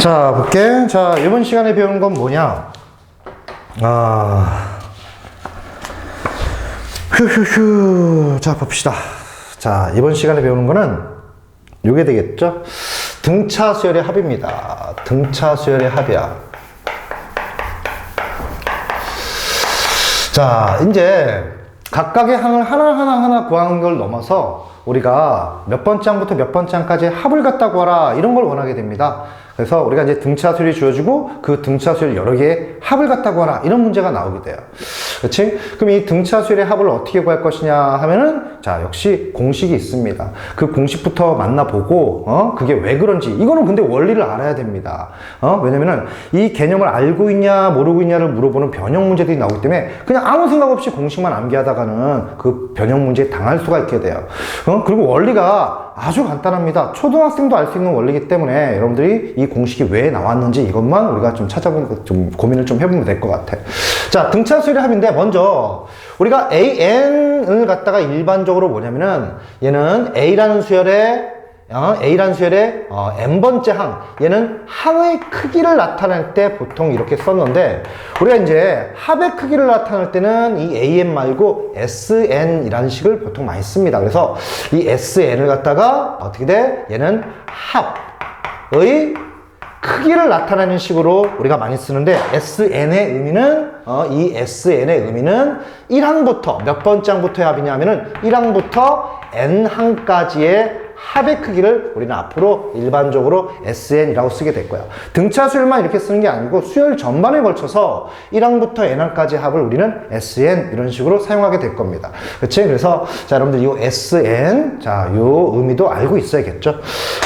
자, 볼게. 자, 이번 시간에 배우는 건 뭐냐? 휴휴휴. 자, 봅시다. 자, 이번 시간에 배우는 거는 요게 되겠죠? 등차 수열의 합입니다. 등차 수열의 합이야. 자, 이제 각각의 항을 하나하나 구하는 걸 넘어서 우리가 몇 번째 항부터 몇 번째 항까지 합을 갖다 구하라, 이런 걸 원하게 됩니다. 그래서 우리가 이제 등차 수열이 주어지고 그 등차 수열 여러 개의 합을 갖다 구하라, 이런 문제가 나오게 돼요. 그렇지? 그럼 이 등차 수열의 합을 어떻게 구할 것이냐 하면은, 자, 역시 공식이 있습니다. 그 공식부터 만나보고, 그게 왜 그런지, 이거는 근데 원리를 알아야 됩니다. 왜냐면은 이 개념을 알고 있냐 모르고 있냐를 물어보는 변형 문제들이 나오기 때문에 그냥 아무 생각 없이 공식만 암기하다가는 그 변형 문제에 당할 수가 있게 돼요. 그리고 원리가 아주 간단합니다. 초등학생도 알 수 있는 원리이기 때문에 여러분들이 이 공식이 왜 나왔는지 이것만 우리가 좀 찾아보고 좀 고민을 좀 해보면 될 것 같아. 자, 등차 수열의 합인데, 먼저 우리가 AN을 갖다가 일반적으로 뭐냐면은, 얘는 A라는 수열의 n번째 항, 얘는 항의 크기를 나타낼 때 보통 이렇게 썼는데, 우리가 이제 합의 크기를 나타낼 때는 이 an 말고 sn이라는 식을 보통 많이 씁니다. 그래서 이 sn을 갖다가 어떻게 돼? 얘는 합의 크기를 나타내는 식으로 우리가 많이 쓰는데, sn의 의미는 이 sn의 의미는 1항부터 몇 번째 항부터의 합이냐 하면은 1항부터 n항까지의 합의 크기를 우리는 앞으로 일반적으로 SN이라고 쓰게 될 거야. 등차 수열만 이렇게 쓰는 게 아니고 수열 전반에 걸쳐서 1항부터 n항까지 합을 우리는 SN 이런 식으로 사용하게 될 겁니다. 그치? 그래서 자, 여러분들 이 SN, 자, 요 의미도 알고 있어야겠죠.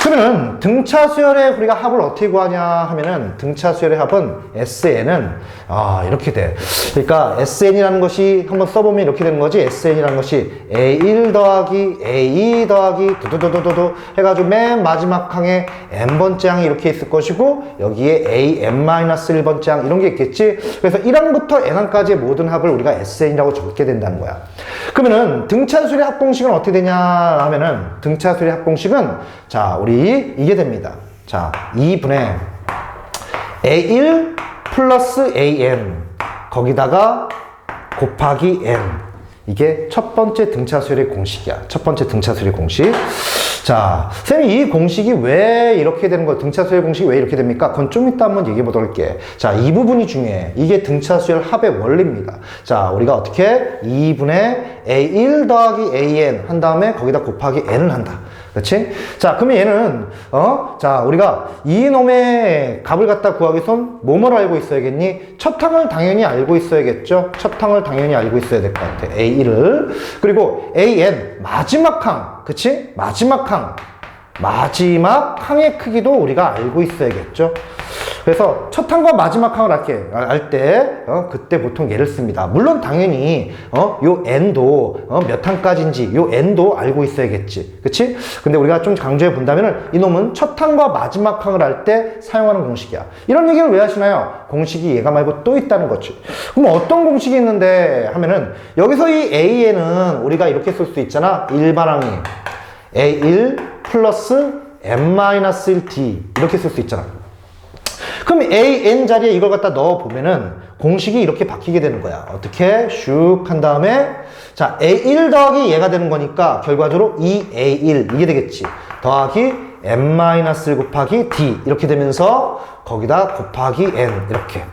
그러면은 등차 수열의 우리가 합을 어떻게 구하냐 하면은, 등차 수열의 합은 SN은 이렇게 돼. 그러니까 SN이라는 것이 한번 써보면 이렇게 되는 거지. SN이라는 것이 A1 더하기 A2 더하기 두두두두 해가지고 맨 마지막 항에 n번째 항이 이렇게 있을 것이고, 여기에 an-1번째 항 이런 게 있겠지. 그래서 1항부터 n항까지의 모든 합을 우리가 sn이라고 적게 된다는 거야. 그러면은 등차수열의 합공식은 어떻게 되냐 하면은, 등차수열의 합공식은, 자, 우리 이게 됩니다. 자, 2분의 a1 플러스 an 거기다가 곱하기 n, 이게 첫 번째 등차수열의 공식이야. 첫 번째 등차수열의 공식. 자, 쌤이 이 공식이 왜 이렇게 되는 거야? 등차수열 공식이 왜 이렇게 됩니까? 그건 좀 이따 한번 얘기해 보도록 할게. 자, 이 부분이 중요해. 이게 등차수열 합의 원리입니다. 자, 우리가 어떻게? 2분의 A1 더하기 AN 한 다음에 거기다 곱하기 N을 한다. 그렇지? 자, 그러면 얘는 자, 우리가 이놈의 값을 갖다 구하기 위해선 뭐를 알고 있어야겠니? 첫 항을 당연히 알고 있어야겠죠? 첫 항을 당연히 알고 있어야 될 것 같아. A1을. 그리고 AN, 마지막 항. 그치? 마지막 항의 크기도 우리가 알고 있어야겠죠? 그래서 첫 항과 마지막 항을 알 때, 그때 보통 얘를 씁니다. 물론 당연히, 요 n도, 몇 항까지인지, 요 n도 알고 있어야겠지. 그치? 근데 우리가 좀 강조해 본다면은, 이놈은 첫 항과 마지막 항을 할 때 사용하는 공식이야. 이런 얘기를 왜 하시나요? 공식이 얘가 말고 또 있다는 거지. 그럼 어떤 공식이 있는데 하면은, 여기서 이 AN은 우리가 이렇게 쓸 수 있잖아. 일반항이 A1 플러스 n-1d 이렇게 쓸 수 있잖아. 그럼 AN 자리에 이걸 갖다 넣어 보면은 공식이 이렇게 바뀌게 되는 거야. 어떻게? 슉 한 다음에, 자, A1 더하기 얘가 되는 거니까 결과적으로 2A1 이게 되겠지. 더하기 n-1 곱하기 d 이렇게 되면서 거기다 곱하기 n 이렇게.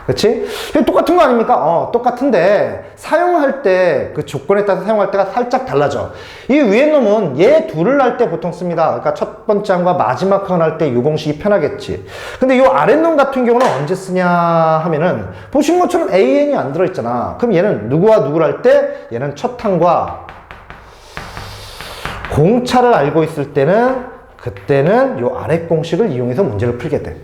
그치? 똑같은 거 아닙니까? 똑같은데 사용할 때, 그 조건에 따라서 사용할 때가 살짝 달라져. 이 위에 놈은 얘 둘을 할 때 보통 씁니다. 그러니까 첫 번째 항과 마지막 항을 할 때 이 공식이 편하겠지. 근데 이 아랫놈 같은 경우는 언제 쓰냐 하면은, 보시는 것처럼 AN이 안 들어있잖아. 그럼 얘는 누구와 누구를 할 때? 얘는 첫 항과 공차를 알고 있을 때는, 그때는 이 아래 공식을 이용해서 문제를 풀게 돼.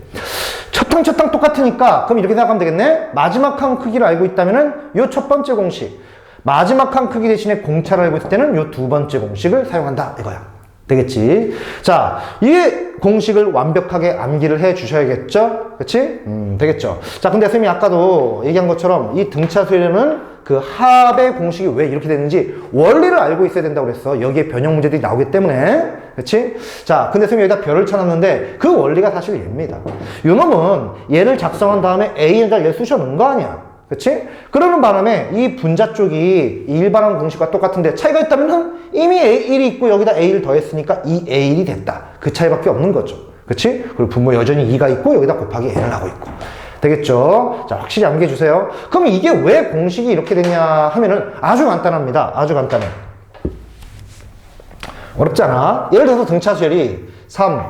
첫 항 똑같으니까, 그럼 이렇게 생각하면 되겠네? 마지막 항 크기를 알고 있다면은 요 첫 번째 공식, 마지막 항 크기 대신에 공차를 알고 있을 때는 요 두 번째 공식을 사용한다, 이거야. 되겠지? 자, 이 공식을 완벽하게 암기를 해 주셔야겠죠? 그치? 되겠죠? 자, 근데 선생님이 아까도 얘기한 것처럼 이 등차수열은 그 합의 공식이 왜 이렇게 됐는지 원리를 알고 있어야 된다고 그랬어. 여기에 변형 문제들이 나오기 때문에. 그치? 자, 근데 선생님이 여기다 별을 쳐놨는데 그 원리가 사실 얘입니다. 요 놈은 얘를 작성한 다음에 A에다 얘 쑤셔 넣은 거 아니야. 그치? 그러는 바람에 이 분자 쪽이 일반항 공식과 똑같은데 차이가 있다면 이미 A1이 있고 여기다 A를 더했으니까 이 A1이 됐다. 그 차이밖에 없는 거죠. 그치? 그리고 분모 여전히 2가 있고 여기다 곱하기 N을 하고 있고. 되겠죠? 자, 확실히 암기해 주세요. 그럼 이게 왜 공식이 이렇게 됐냐 하면은 아주 간단합니다. 아주 간단해. 어렵잖아. 예를 들어서 등차수열이 3,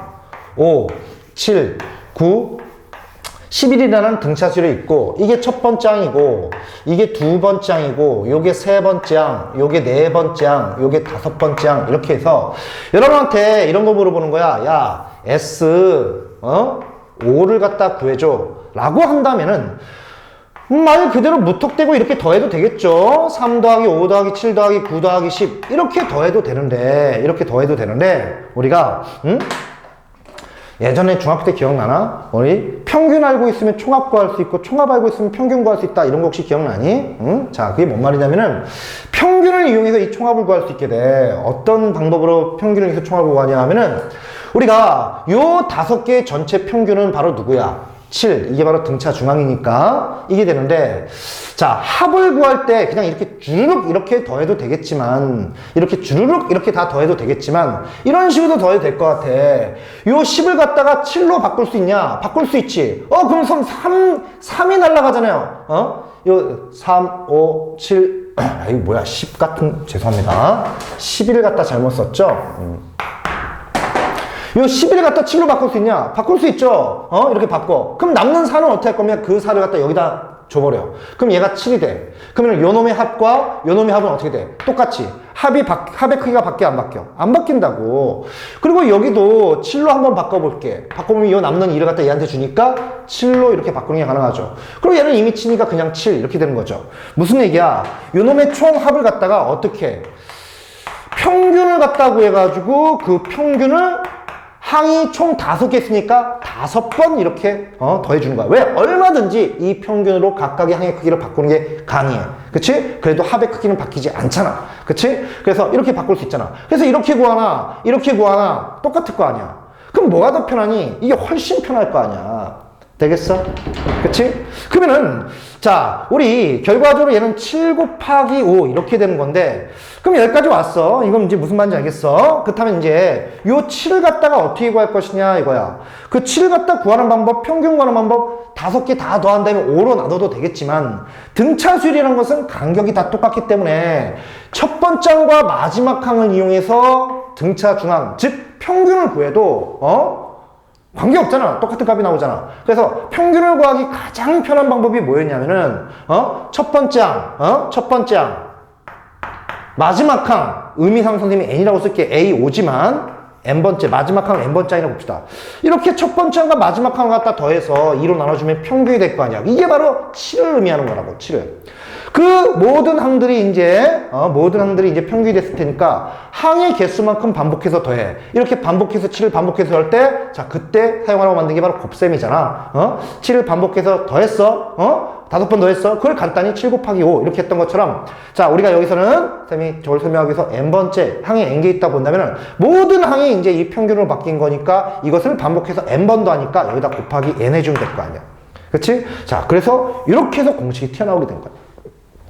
5, 7, 9, 11이라는 등차수열이 있고 이게 첫 번째 항이고 이게 두 번째 항이고 요게 세 번째 항, 요게 네 번째 항, 요게 다섯 번째 항 이렇게 해서 여러분한테 이런 거 물어보는 거야. 야, S 5를 갖다 구해줘 라고 한다면은 말 그대로 무턱대고 이렇게 더해도 되겠죠. 3 더하기 5 더하기 7 더하기 9 더하기 10 이렇게 더해도 되는데 우리가 예전에 중학교 때 기억나나? 우리 평균 알고 있으면 총합 구할 수 있고 총합 알고 있으면 평균 구할 수 있다 이런 거 혹시 기억나니? 자, 그게 뭔 말이냐면은 평균을 이용해서 이 총합을 구할 수 있게 돼. 어떤 방법으로 평균을 이용해서 총합을 구하냐 하면은 우리가 요 5개의 전체 평균은 바로 누구야? 7. 이게 바로 등차 중앙이니까 이게 되는데 자, 합을 구할 때 그냥 이렇게 주르륵 이렇게 더해도 되겠지만 이렇게 주르륵 이렇게 다 더해도 되겠지만 이런 식으로 더해도 될 것 같아. 요 10을 갖다가 7로 바꿀 수 있냐? 바꿀 수 있지. 그럼 3이 날아가잖아요. 요 3, 5, 7 이거 뭐야 10 같은 죄송합니다. 11을 갖다 잘못 썼죠? 요 11을 갖다 7로 바꿀 수 있냐? 바꿀 수 있죠? 이렇게 바꿔. 그럼 남는 4는 어떻게 할 거면 그 4를 갖다 여기다 줘버려. 그럼 얘가 7이 돼. 그러면 요 놈의 합과 요 놈의 합은 어떻게 돼? 똑같이. 합의 크기가 바뀌어, 안 바뀌어? 안 바뀐다고. 그리고 여기도 7로 한번 바꿔볼게. 바꿔보면 요 남는 2를 갖다 얘한테 주니까 7로 이렇게 바꾸는 게 가능하죠. 그리고 얘는 이미 7이니까 그냥 7 이렇게 되는 거죠. 무슨 얘기야? 요 놈의 총 합을 갖다가 어떻게 해? 평균을 갖다 구해가지고 그 평균을 항이 총 5개 있으니까 5번 이렇게 더해주는 거야. 왜? 얼마든지 이 평균으로 각각의 항의 크기를 바꾸는 게 가능해. 그치? 그래도 합의 크기는 바뀌지 않잖아. 그치? 그래서 이렇게 바꿀 수 있잖아. 그래서 이렇게 구하나 이렇게 구하나 똑같을 거 아니야. 그럼 뭐가 더 편하니? 이게 훨씬 편할 거 아니야. 되겠어? 그치? 그러면은 자, 우리 결과적으로 얘는 7 곱하기 5 이렇게 되는 건데 그럼 여기까지 왔어. 이건 이제 무슨 말인지 알겠어? 그렇다면 이제 요 7을 갖다가 어떻게 구할 것이냐 이거야. 그 7을 갖다 구하는 방법, 평균 구하는 방법 5개 다 더한 다음에 5로 나눠도 되겠지만 등차수열이라는 것은 간격이 다 똑같기 때문에 첫 번째 항과 마지막 항을 이용해서 등차 중앙, 즉 평균을 구해도 관계없잖아. 똑같은 값이 나오잖아. 그래서 평균을 구하기 가장 편한 방법이 뭐였냐면은 첫 번째 항 마지막 항 의미상 선생님이 n이라고 쓸게. A5지만 n번째 마지막 항 n번째 항이라고 봅시다. 이렇게 첫 번째 항과 마지막 항을 갖다 더해서 2로 나눠주면 평균이 될 거 아니야. 이게 바로 7을 의미하는 거라고. 7을. 그 모든 항들이 이제 평균이 됐을 테니까 항의 개수만큼 반복해서 더해. 이렇게 반복해서 7을 반복해서 할 때, 자, 그때 사용하라고 만든 게 바로 곱셈이잖아. 7을 반복해서 더했어. 5번 더했어. 그걸 간단히 7 곱하기 5 이렇게 했던 것처럼, 자, 우리가 여기서는 쌤이 저걸 설명하기 위해서 n번째 항이 n개 있다 본다면 모든 항이 이제 이 평균으로 바뀐 거니까 이것을 반복해서 n번 더 하니까 여기다 곱하기 n 해주면 될 거 아니야. 그치? 자, 그래서 이렇게 해서 공식이 튀어나오게 된 거야.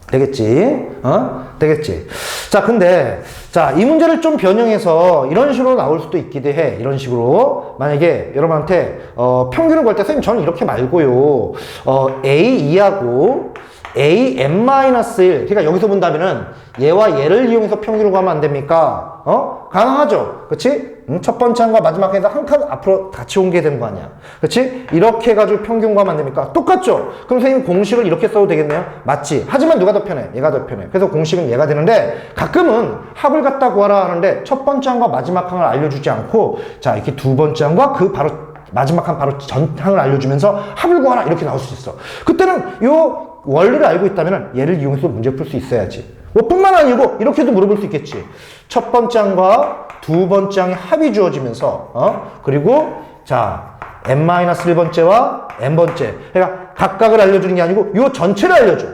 되겠지? 되겠지? 자, 근데, 자, 이 문제를 좀 변형해서 이런 식으로 나올 수도 있기도 해. 이런 식으로. 만약에 여러분한테, 평균을 구할 때, 선생님, 저는 이렇게 말고요. A2하고 AN-1. 그러니까 여기서 본다면은 얘와 얘를 이용해서 평균을 구하면 안 됩니까? 가능하죠? 그치? 첫 번째 항과 마지막 항에서 한 칸 앞으로 같이 옮겨야 되는 거 아니야. 그치? 이렇게 해가지고 평균 구하면 안 됩니까? 똑같죠? 그럼 선생님 공식을 이렇게 써도 되겠네요? 맞지? 하지만 누가 더 편해? 얘가 더 편해. 그래서 공식은 얘가 되는데 가끔은 합을 갖다 구하라 하는데 첫 번째 항과 마지막 항을 알려주지 않고 자, 이렇게 두 번째 항과 그 바로 마지막 항 바로 전 항을 알려주면서 합을 구하라 이렇게 나올 수 있어. 그때는 요 원리를 알고 있다면 얘를 이용해서 문제 풀 수 있어야지. 뭐 뿐만 아니고 이렇게도 물어볼 수 있겠지. 첫 번째 항과 두 번째 항의 합이 주어지면서 그리고 자 n-1번째와 n번째 그러니까 각각을 알려주는 게 아니고 요 전체를 알려줘.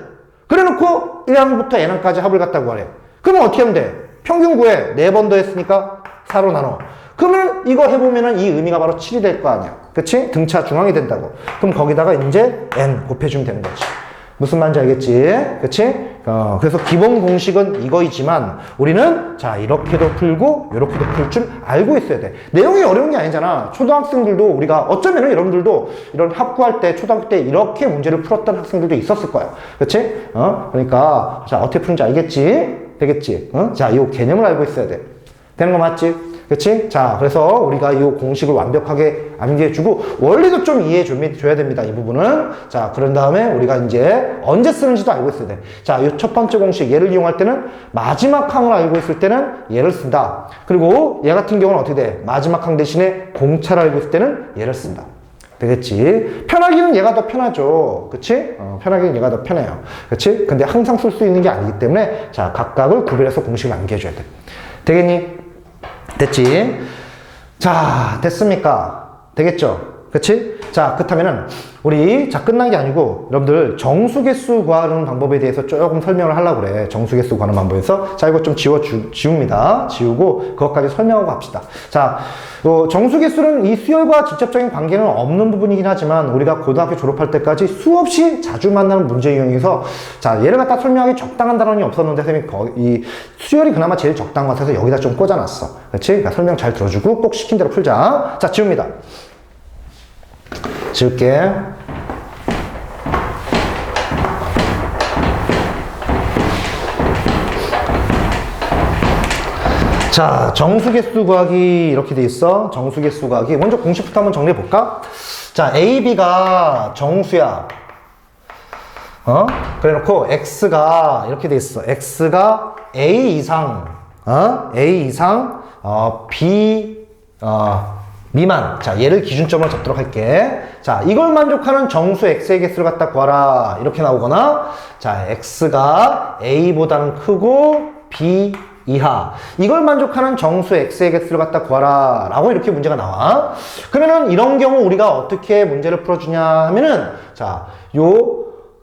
그래놓고 1항부터 n항까지 합을 갖다 구하래. 그러면 어떻게 하면 돼? 평균 구해. 4번 더 했으니까 4로 나눠. 그러면 이거 해보면은 이 의미가 바로 7이 될 거 아니야. 그치? 등차 중앙이 된다고. 그럼 거기다가 이제 n 곱해주면 되는 거지. 무슨 말인지 알겠지? 그치? 그래서 기본 공식은 이거이지만 우리는 자 이렇게도 풀고 이렇게도 풀 줄 알고 있어야 돼. 내용이 어려운 게 아니잖아. 초등학생들도 우리가 어쩌면은 여러분들도 이런 합구할 때 초등학교 때 이렇게 문제를 풀었던 학생들도 있었을 거야. 그치? 그러니까 자 어떻게 푸는지 알겠지? 되겠지? 자 이 개념을 알고 있어야 돼. 되는 거 맞지? 그치? 자, 그래서 우리가 이 공식을 완벽하게 암기해주고, 원리도 좀 이해해줘야 됩니다. 이 부분은. 자, 그런 다음에 우리가 이제 언제 쓰는지도 알고 있어야 돼. 자, 이 첫 번째 공식, 얘를 이용할 때는 마지막 항을 알고 있을 때는 얘를 쓴다. 그리고 얘 같은 경우는 어떻게 돼? 마지막 항 대신에 공차를 알고 있을 때는 얘를 쓴다. 되겠지? 편하기는 얘가 더 편하죠. 그치? 편하기는 얘가 더 편해요. 그치? 근데 항상 쓸 수 있는 게 아니기 때문에, 자, 각각을 구별해서 공식을 암기해줘야 돼. 되겠니? 됐지? 자, 됐습니까? 되겠죠? 그치? 자, 그렇다면은, 우리, 자, 끝난 게 아니고, 여러분들, 정수개수 구하는 방법에 대해서 조금 설명을 하려고 그래. 정수개수 구하는 방법에서. 자, 이거 좀 지웁니다. 지우고, 그것까지 설명하고 갑시다. 자, 정수개수는 이 수열과 직접적인 관계는 없는 부분이긴 하지만, 우리가 고등학교 졸업할 때까지 수없이 자주 만나는 문제 유형에서, 자, 얘를 갖다 설명하기 적당한 단원이 없었는데, 선생님이 이 수열이 그나마 제일 적당한 것 같아서 여기다 좀 꽂아놨어. 그치? 그러니까 설명 잘 들어주고, 꼭 시킨 대로 풀자. 자, 지웁니다. 지울게. 자, 정수개수 구하기 이렇게 돼 있어. 정수개수 구하기. 먼저 공식부터 한번 정리해 볼까? 자, A, B가 정수야. 그래 놓고 X가 이렇게 돼 있어. X가 A 이상, A 이상, B, 미만. 자, 얘를 기준점으로 잡도록 할게. 자, 이걸 만족하는 정수 X의 개수를 갖다 구하라. 이렇게 나오거나, 자, X가 A보다는 크고, B 이하. 이걸 만족하는 정수 X의 개수를 갖다 구하라. 라고 이렇게 문제가 나와. 그러면은 이런 경우 우리가 어떻게 문제를 풀어주냐 하면은, 자,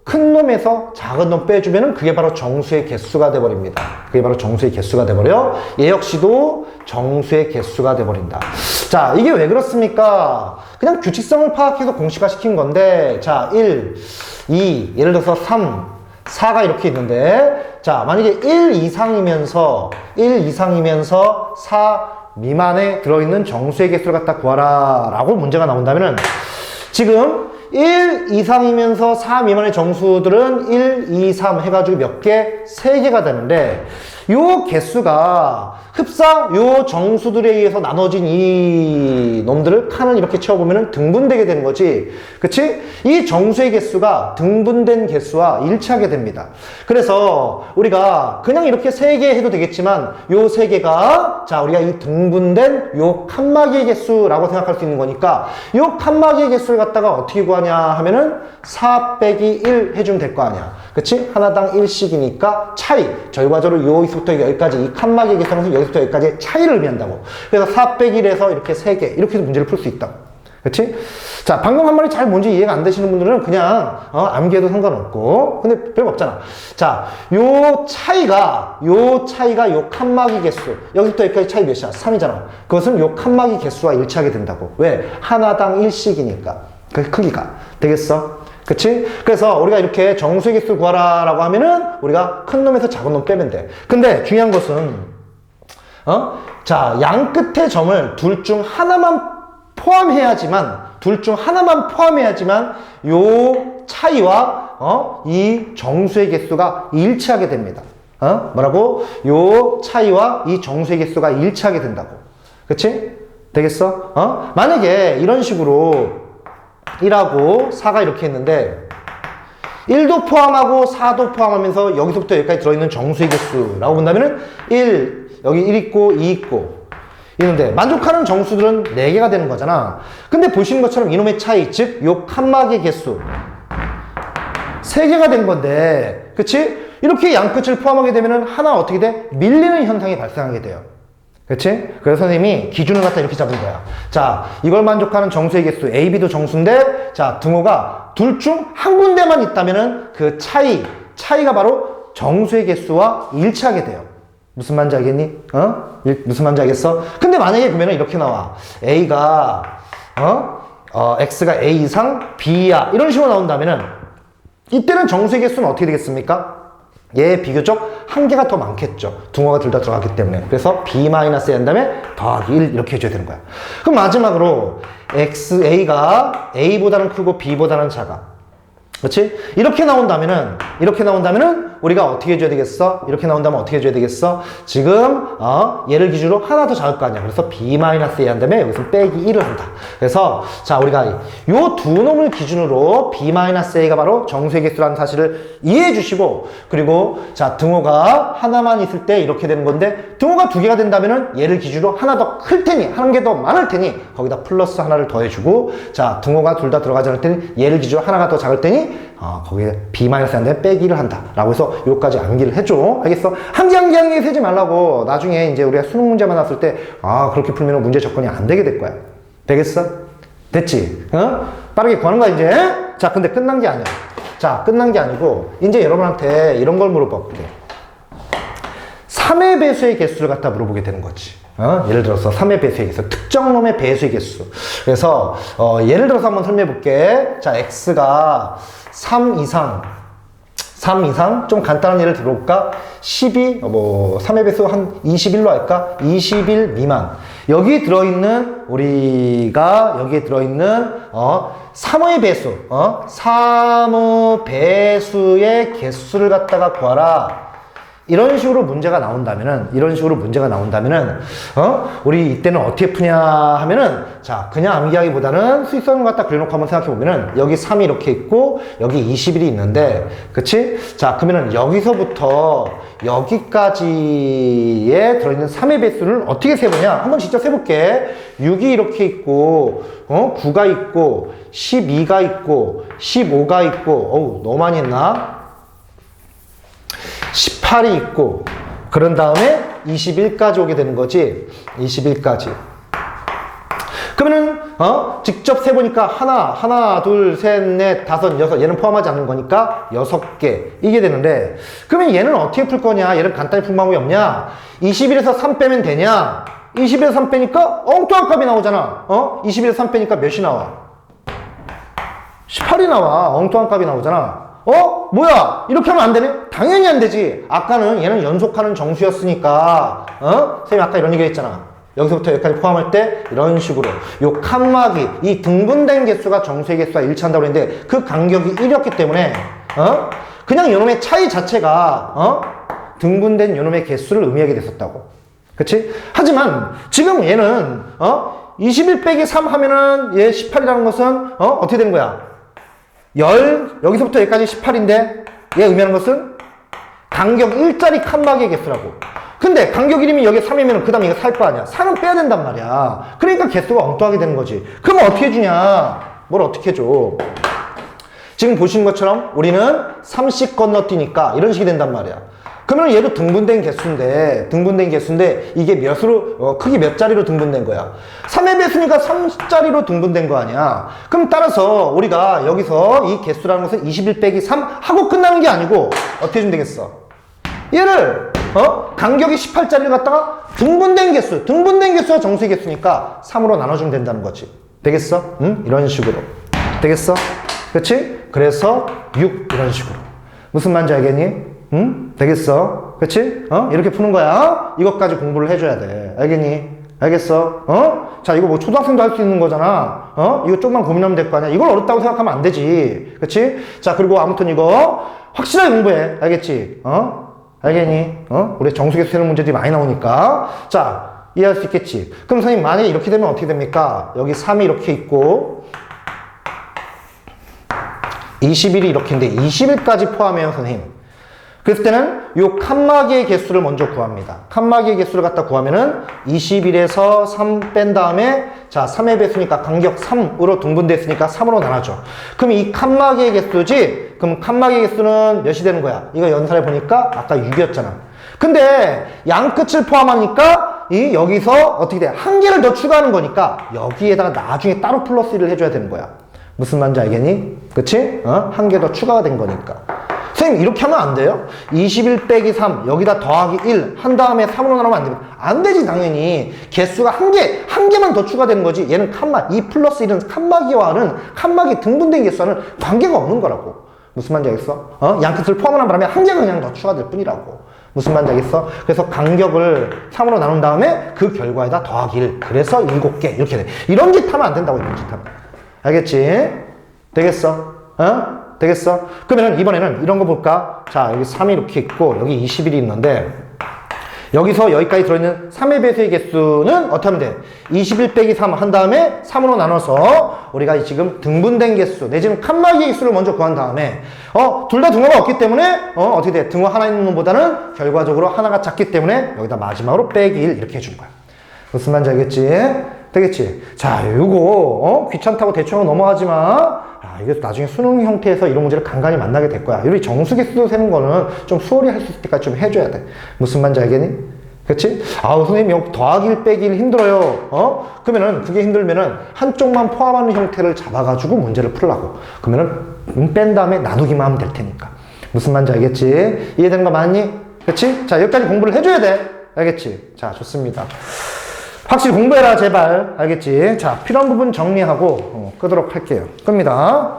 큰 놈에서 작은 놈 빼주면은 그게 바로 정수의 개수가 돼버립니다. 그게 바로 정수의 개수가 돼버려. 얘 역시도 정수의 개수가 돼버린다. 자, 이게 왜 그렇습니까? 그냥 규칙성을 파악해서 공식화 시킨 건데, 자, 1, 2, 예를 들어서 3, 4가 이렇게 있는데, 자, 만약에 1 이상이면서 4 미만에 들어있는 정수의 개수를 갖다 구하라 라고 문제가 나온다면은, 지금 1 이상이면서 4 미만의 정수들은 1, 2, 3 해가지고 몇 개? 3개가 되는데, 요 개수가 흡사 요 정수들에 의해서 나눠진 이 놈들을 칸을 이렇게 채워보면 등분되게 되는 거지. 그치? 이 정수의 개수가 등분된 개수와 일치하게 됩니다. 그래서 우리가 그냥 이렇게 3개 해도 되겠지만 요 3개가 자 우리가 이 등분된 요 칸막이의 개수라고 생각할 수 있는 거니까 요 칸막이의 개수를 갖다가 어떻게 구하냐 하면은 4 빼기 1 해주면 될 거 아니야. 그치? 하나당 1씩이니까 차이. 결과적으로 여기서부터 여기까지 이 칸막이의 개수는 여기서부터 여기까지 차이를 의미한다고. 그래서 4 빼기 1에서 이렇게 3개. 이렇게 해서 문제를 풀 수 있다. 그치? 자, 방금 한 말이 잘 뭔지 이해가 안 되시는 분들은 그냥, 암기해도 상관없고. 근데 별거 없잖아. 자, 요 차이가 요 칸막이 개수. 여기부터 여기까지 차이 몇이야? 3이잖아. 그것은 요 칸막이 개수와 일치하게 된다고. 왜? 하나당 1씩이니까. 그 크기가. 되겠어? 그치? 그래서 우리가 이렇게 정수의 개수 구하라 라고 하면은 우리가 큰 놈에서 작은 놈 빼면 돼. 근데 중요한 것은 자, 양 끝의 점을 둘 중 하나만 포함해야지만 요 차이와 이 정수의 개수가 일치하게 됩니다. 뭐라고? 요 차이와 이 정수의 개수가 일치하게 된다고. 그치? 되겠어? 만약에 이런 식으로 1하고 4가 이렇게 있는데 1도 포함하고 4도 포함하면서 여기서부터 여기까지 들어있는 정수의 개수라고 본다면은 1, 여기 1 있고 2 있고 있는데 만족하는 정수들은 4개가 되는 거잖아. 근데 보시는 것처럼 이놈의 차이, 즉 요 칸막이의 개수 3개가 된 건데, 그치? 이렇게 양끝을 포함하게 되면은 하나 어떻게 돼? 밀리는 현상이 발생하게 돼요. 그치? 그래서 선생님이 기준을 갖다 이렇게 잡은 거야. 자, 이걸 만족하는 정수의 개수 A, B도 정수인데, 자, 등호가 둘 중 한 군데만 있다면은 그 차이가 바로 정수의 개수와 일치하게 돼요. 무슨 말인지 알겠니? 무슨 말인지 알겠어? 근데 만약에 그러면 이렇게 나와. A가, X가 A 이상 B야. 이런 식으로 나온다면은, 이때는 정수의 개수는 어떻게 되겠습니까? 얘 비교적 한 개가 더 많겠죠. 등호가 둘 다 들어갔기 때문에. 그래서 B-A 한 다음에 더하기 1 이렇게 해줘야 되는 거야. 그럼 마지막으로 A가 A보다는 크고 B보다는 작아. 그렇지? 이렇게 나온다면은 우리가 어떻게 해줘야 되겠어? 이렇게 나온다면 어떻게 해줘야 되겠어? 지금 얘를 기준으로 하나 더 작을 거 아니야. 그래서 B-A 한 다음에 여기서 빼기 1을 한다. 그래서 자 우리가 요 두 놈을 기준으로 B-A가 바로 정수의 개수라는 사실을 이해해 주시고, 그리고 자 등호가 하나만 있을 때 이렇게 되는 건데, 등호가 두 개가 된다면은 얘를 기준으로 하나 더 클 테니, 한 개 더 많을 테니 거기다 플러스 하나를 더해주고, 자 등호가 둘 다 들어가지 않을 때는 얘를 기준으로 하나가 더 작을 테니 거기에 B-한 다음에 빼기를 한다 라고 해서 요까지 암기를 해줘. 알겠어? 한 개 세지 말라고. 나중에 이제 우리가 수능 문제만 났을 때 그렇게 풀면 문제 접근이 안 되게 될 거야. 되겠어? 됐지? 빠르게 구하는 거야 이제. 자 근데 끝난 게 아니야. 자 끝난 게 아니고 이제 여러분한테 이런 걸 물어볼게. 3의 배수의 개수를 갖다 물어보게 되는 거지. 예를 들어서 3의 배수의 개수, 특정 놈의 배수의 개수. 그래서 예를 들어서 한번 설명해 볼게. 자 X가 3 이상 좀 간단한 예를 들어볼까? 12, 3의 배수 한 21로 할까? 21 미만. 여기에 들어있는 3의 배수, 3의 배수의 개수를 갖다가 구하라. 이런 식으로 문제가 나온다면은, 우리 이때는 어떻게 푸냐 하면은, 자, 그냥 암기하기보다는 수익성을 갖다 그려놓고 한번 생각해보면은, 여기 3이 이렇게 있고, 여기 21이 있는데, 그치? 자, 그러면은 여기서부터 여기까지에 들어있는 3의 배수를 어떻게 세보냐? 한번 직접 세볼게. 6이 이렇게 있고, 9가 있고, 12가 있고, 15가 있고, 너무 많이 했나? 18이 있고, 그런 다음에 21까지 오게 되는 거지. 21까지. 그러면은 직접 세보니까 하나, 둘, 셋, 넷, 다섯, 여섯, 얘는 포함하지 않는 거니까 6개 이게 되는데, 그러면 얘는 어떻게 풀 거냐? 얘는 간단히 풀 방법이 없냐? 21에서 3 빼면 되냐? 21에서 3 빼니까 엉뚱한 값이 나오잖아. 21에서 3 빼니까 몇이 나와? 18이 나와. 엉뚱한 값이 나오잖아. 뭐야? 이렇게 하면 안 되네? 당연히 안 되지. 아까는 얘는 연속하는 정수였으니까, 선생님 아까 이런 얘기 했잖아. 여기서부터 여기까지 포함할 때 이런 식으로 요 칸막이, 이 등분된 개수가 정수의 개수와 일치한다고 했는데 그 간격이 1이었기 때문에 그냥 요놈의 차이 자체가 등분된 요놈의 개수를 의미하게 됐었다고. 그치? 하지만 지금 얘는 21 빼기 3 하면은 얘 18이라는 것은 어떻게 된 거야? 여기서부터 여기까지 18인데 얘 의미하는 것은 간격 1짜리 칸막이의 개수라고. 근데 간격 1이면 여기 3이면 그 다음에 이거 살 거 아니야. 4는 빼야 된단 말이야. 그러니까 개수가 엉뚱하게 되는 거지. 그럼 어떻게 해주냐? 뭘 어떻게 해줘? 지금 보시는 것처럼 우리는 3씩 건너뛰니까 이런 식이 된단 말이야. 그러면 얘도 등분된 개수인데 이게 몇으로, 크기 몇 자리로 등분된 거야? 3의 배수니까 3자리로 등분된 거 아니야? 그럼 따라서 우리가 여기서 이 개수라는 것은 21 빼기 3 하고 끝나는 게 아니고 어떻게 해주면 되겠어? 얘를, 간격이 18자리를 갖다가 등분된 개수가 정수의 개수니까 3으로 나눠주면 된다는 거지. 되겠어? 응? 이런 식으로. 되겠어? 그치? 그래서 6 이런 식으로. 무슨 말인지 알겠니? 응? 되겠어? 그치? 이렇게 푸는 거야. 이것까지 공부를 해줘야 돼. 알겠니? 알겠어? 자, 이거 뭐 초등학생도 할 수 있는 거잖아. 이거 조금만 고민하면 될 거 아니야. 이걸 어렵다고 생각하면 안 되지. 그치? 자, 그리고 아무튼 이거 확실하게 공부해. 알겠지? 알겠니? 우리 정수개수 세는 문제들이 많이 나오니까. 자, 이해할 수 있겠지? 그럼 선생님, 만약에 이렇게 되면 어떻게 됩니까? 여기 3이 이렇게 있고, 21이 이렇게 있는데, 21까지 포함해요, 선생님. 그랬을 때는 요 칸막이의 개수를 먼저 구합니다. 칸막이의 개수를 갖다 구하면은 21에서 3 뺀 다음에, 자, 3의 배수니까 간격 3으로 등분됐으니까 3으로 나눠줘. 그럼 이 칸막이의 개수지? 그럼 칸막이의 개수는 몇이 되는 거야? 이거 연산해 보니까 아까 6이었잖아. 근데 양 끝을 포함하니까 여기서 어떻게 돼? 한 개를 더 추가하는 거니까 여기에다가 나중에 따로 플러스 1을 해줘야 되는 거야. 무슨 말인지 알겠니? 그치? 한 개 더 추가가 된 거니까. 선생님 이렇게 하면 안 돼요? 21 빼기 3 여기다 더하기 1 한 다음에 3으로 나누면 안 됩니다. 안 되지 당연히. 개수가 한 개만 더 추가되는 거지. 얘는 칸막 2 플러스 1은 칸막이와는 칸막이 등분된 개수와는 관계가 없는 거라고. 무슨 말인지 알겠어? 양끝을 포함하는 바람에 한 개가 그냥 더 추가될 뿐이라고. 무슨 말인지 알겠어? 그래서 간격을 3으로 나눈 다음에 그 결과에다 더하기 1 그래서 7개 이렇게 돼. 이런 짓 하면 안 된다고. 이런 짓 하면. 알겠지? 되겠어? 되겠어? 그러면 이번에는 이런 거 볼까? 자, 여기 3이 이렇게 있고, 여기 21이 있는데, 여기서 여기까지 들어있는 3의 배수의 개수는 어떻게 하면 돼? 21 빼기 3 한 다음에 3으로 나눠서 우리가 지금 등분된 개수, 내지는 칸막이 개수를 먼저 구한 다음에, 둘 다 등호가 없기 때문에, 어떻게 돼? 등호 하나 있는 놈보다는 결과적으로 하나가 작기 때문에 여기다 마지막으로 빼기 1 이렇게 해준 거야. 무슨 말인지 알겠지? 되겠지? 자, 요거, 귀찮다고 대충 넘어가지 마. 이게 나중에 수능 형태에서 이런 문제를 간간히 만나게 될 거야. 우리 정수개수 세는 거는 좀 수월히 할 수 있을 때까지 좀 해줘야 돼. 무슨 말인지 알겠니? 그치? 아우, 선생님, 여기 더하기 1 빼기 1 힘들어요. 그러면은, 그게 힘들면은, 한쪽만 포함하는 형태를 잡아가지고 문제를 풀라고. 그러면은, 뺀 다음에 나누기만 하면 될 테니까. 무슨 말인지 알겠지? 이해되는 거 맞니? 그치? 자, 여기까지 공부를 해줘야 돼. 알겠지? 자, 좋습니다. 확실히 공부해라, 제발. 알겠지? 자, 필요한 부분 정리하고 끄도록 할게요. 끕니다.